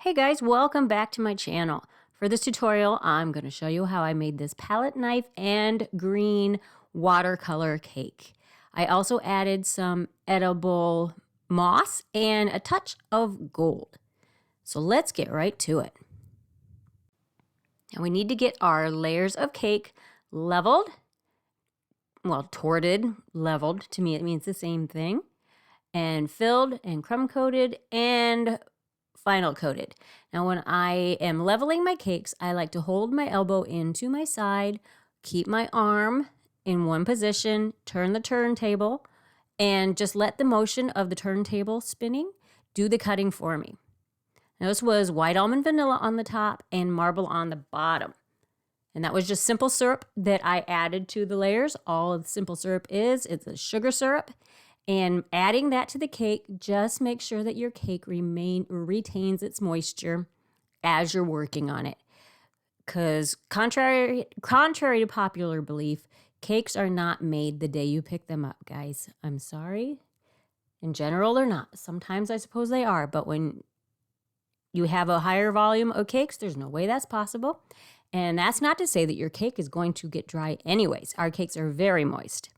Hey guys, welcome back to my channel. For this tutorial, I'm going to show you how I made this palette knife and green watercolor cake. I also added some edible moss and a touch of gold. So let's get right to it. Now we need to get our layers of cake leveled. Well, torted, leveled. To me, it means the same thing. And filled and crumb coated and final coated. Now when I am leveling my cakes, I like to hold my elbow into my side, keep my arm in one position, turn the turntable, and just let the motion of the turntable spinning do the cutting for me. Now this was white almond vanilla on the top and marble on the bottom. And that was just simple syrup that I added to the layers. All of the simple syrup is, it's a sugar syrup. And adding that to the cake, just make sure that your cake retains its moisture as you're working on it. Because contrary to popular belief, cakes are not made the day you pick them up, guys. I'm sorry. In general, they're not. Sometimes I suppose they are, but when you have a higher volume of cakes, there's no way that's possible. And that's not to say that your cake is going to get dry anyways. Our cakes are very moist.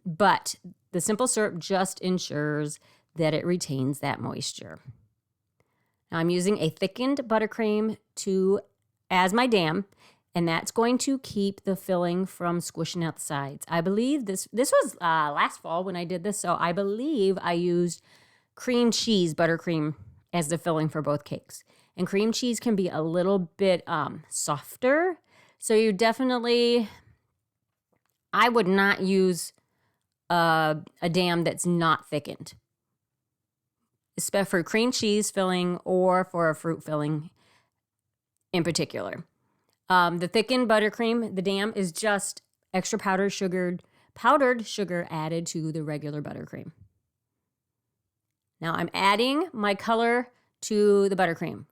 But the simple syrup just ensures that it retains that moisture. Now I'm using a thickened buttercream as my dam, and that's going to keep the filling from squishing out the sides. I believe this was last fall when I did this, so I believe I used cream cheese buttercream as the filling for both cakes. And cream cheese can be a little bit softer, so you definitely... I would not use a dam that's not thickened, especially for cream cheese filling or for a fruit filling in particular. The thickened buttercream, the dam, is just extra powdered sugar added to the regular buttercream. Now I'm adding my color to the buttercream.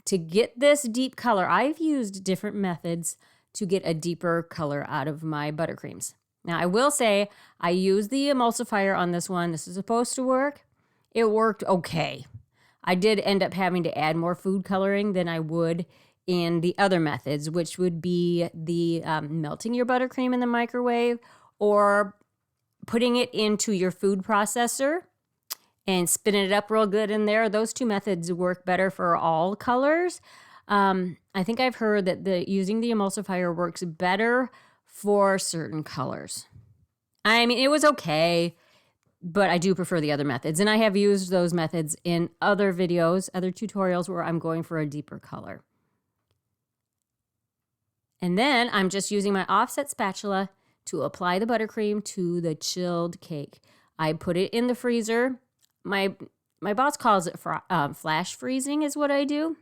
To get this deep color, I've used different methods to get a deeper color out of my buttercreams. Now, I will say I used the emulsifier on this one. This is supposed to work. It worked okay. I did end up having to add more food coloring than I would in the other methods, which would be the melting your buttercream in the microwave or putting it into your food processor and spinning it up real good in there. Those two methods work better for all colors. I think I've heard that using the emulsifier works better for certain colors. I mean, it was okay, but I do prefer the other methods. And I have used those methods in other videos, other tutorials where I'm going for a deeper color. And then I'm just using my offset spatula to apply the buttercream to the chilled cake. I put it in the freezer. My boss calls it flash freezing is what I do.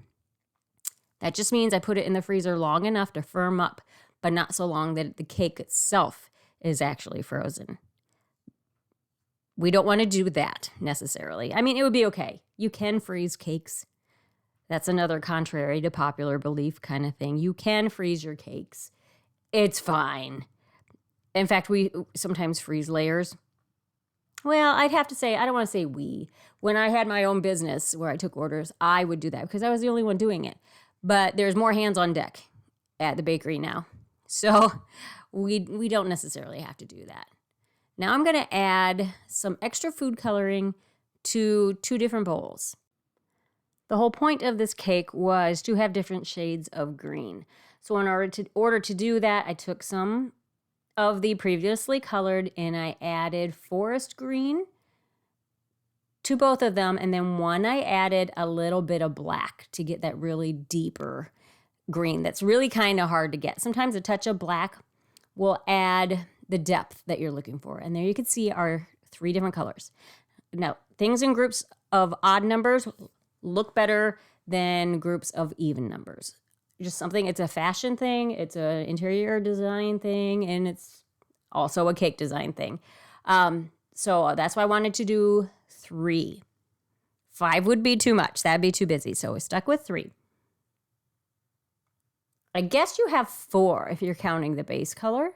That just means I put it in the freezer long enough to firm up, but not so long that the cake itself is actually frozen. We don't want to do that necessarily. I mean, it would be okay. You can freeze cakes. That's another contrary to popular belief kind of thing. You can freeze your cakes. It's fine. In fact, we sometimes freeze layers. Well, I'd have to say, I don't want to say we. When I had my own business where I took orders, I would do that because I was the only one doing it. But there's more hands on deck at the bakery now. So we don't necessarily have to do that. Now I'm going to add some extra food coloring to 2 different bowls. The whole point of this cake was to have different shades of green. So in order to do that, I took some of the previously colored and I added forest green to both of them, and then one I added a little bit of black to get that really deeper green that's really kind of hard to get. Sometimes a touch of black will add the depth that you're looking for. And there you can see our 3 different colors. Now, things in groups of odd numbers look better than groups of even numbers. Just something, it's a fashion thing, it's an interior design thing, and it's also a cake design thing. So that's why I wanted to do 3. 5 would be too much. That'd be too busy. So we stuck with 3. I guess you have 4 if you're counting the base color.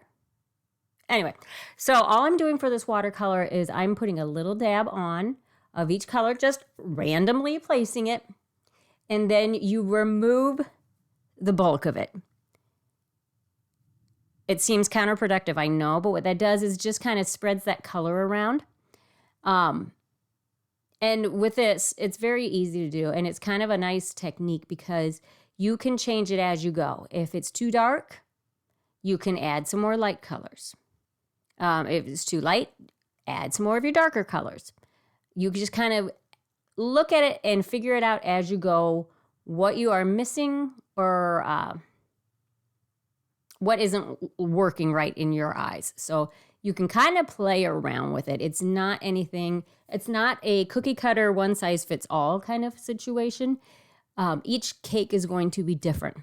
Anyway, so all I'm doing for this watercolor is I'm putting a little dab on of each color, just randomly placing it and then you remove the bulk of it. It seems counterproductive, I know, but what that does is just kind of spreads that color around. And with this, it's very easy to do, and it's kind of a nice technique because you can change it as you go. If it's too dark, you can add some more light colors. If it's too light, add some more of your darker colors. You can just kind of look at it and figure it out as you go, what you are missing or what isn't working right in your eyes. So you can kind of play around with it. It's not anything, it's not a cookie cutter, one size fits all kind of situation. Each cake is going to be different.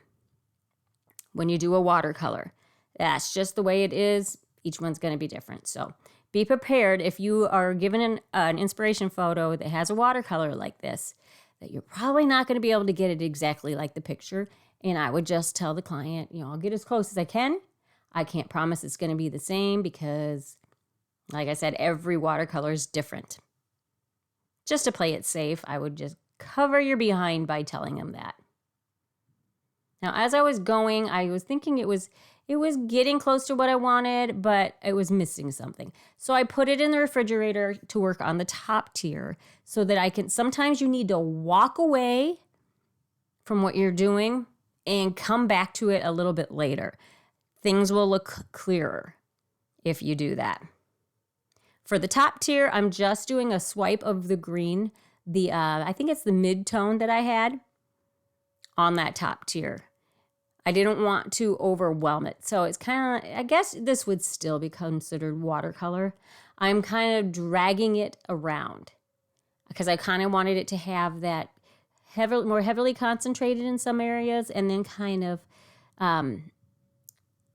When you do a watercolor, that's just the way it is. Each one's going to be different. So be prepared if you are given an inspiration photo that has a watercolor like this, that you're probably not going to be able to get it exactly like the picture. And I would just tell the client, I'll get as close as I can. I can't promise it's going to be the same because, like I said, every watercolor is different. Just to play it safe, I would just cover your behind by telling them that. Now, as I was going, I was thinking it was getting close to what I wanted, but it was missing something. So I put it in the refrigerator to work on the top tier so that I can, sometimes you need to walk away from what you're doing and come back to it a little bit later. Things will look clearer if you do that. For the top tier, I'm just doing a swipe of the green, I think it's the mid-tone that I had on that top tier. I didn't want to overwhelm it. So it's kind of, I guess this would still be considered watercolor. I'm kind of dragging it around because I kind of wanted it to have that more heavily concentrated in some areas and then kind of,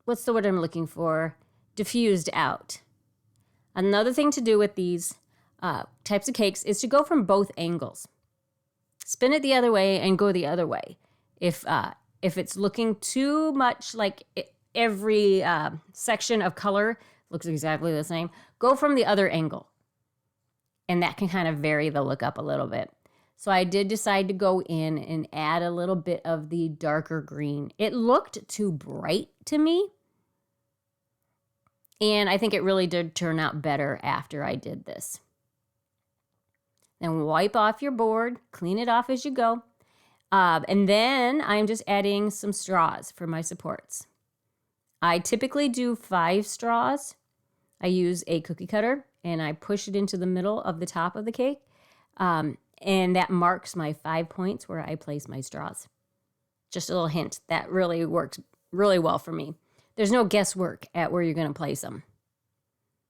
what's the word I'm looking for? Diffused out. Another thing to do with these types of cakes is to go from both angles. Spin it the other way and go the other way. If it's looking too much like every section of color looks exactly the same, go from the other angle. And that can kind of vary the look up a little bit. So I did decide to go in and add a little bit of the darker green. It looked too bright to me. And I think it really did turn out better after I did this. Then wipe off your board, clean it off as you go. And then I'm just adding some straws for my supports. I typically do 5 straws. I use a cookie cutter and I push it into the middle of the top of the cake. And that marks my 5 points where I place my straws. Just a little hint, that really works really well for me. There's no guesswork at where you're going to place them.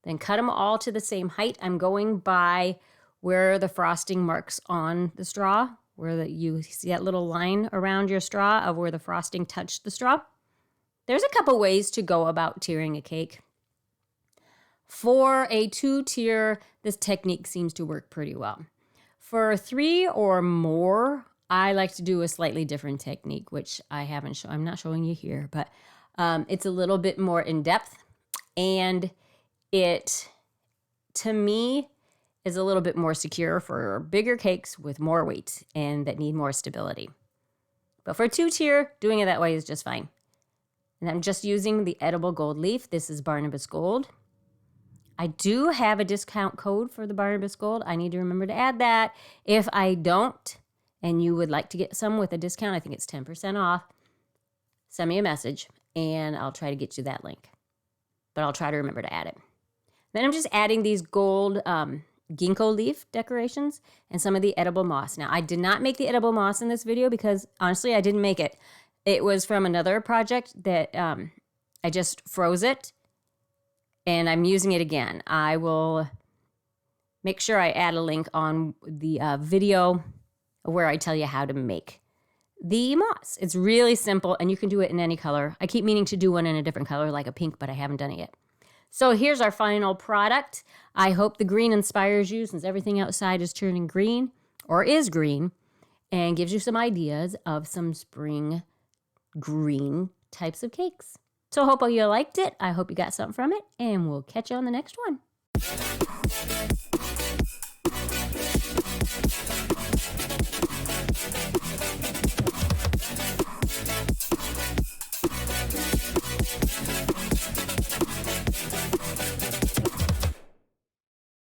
Then cut them all to the same height. I'm going by where the frosting marks on the straw, where you see that little line around your straw of where the frosting touched the straw. There's a couple ways to go about tiering a cake. For a 2-tier, this technique seems to work pretty well. For 3 or more, I like to do a slightly different technique, which I'm not showing you here, but it's a little bit more in depth, and it, to me, is a little bit more secure for bigger cakes with more weight and that need more stability. But for 2-tier, doing it that way is just fine. And I'm just using the edible gold leaf. This is Barnabas Gold. I do have a discount code for the Barnabas Gold. I need to remember to add that. If I don't, and you would like to get some with a discount, I think it's 10% off, send me a message, and I'll try to get you that link. But I'll try to remember to add it. Then I'm just adding these gold ginkgo leaf decorations and some of the edible moss. Now, I did not make the edible moss in this video because, honestly, I didn't make it. It was from another project that I just froze it, and I'm using it again. I will make sure I add a link on the video where I tell you how to make the moss. It's really simple, and you can do it in any color. I keep meaning to do one in a different color, like a pink, but I haven't done it yet. So here's our final product. I hope the green inspires you, since everything outside is turning green, or is green, and gives you some ideas of some spring green types of cakes. So I hope you liked it. I hope you got something from it, and we'll catch you on the next one.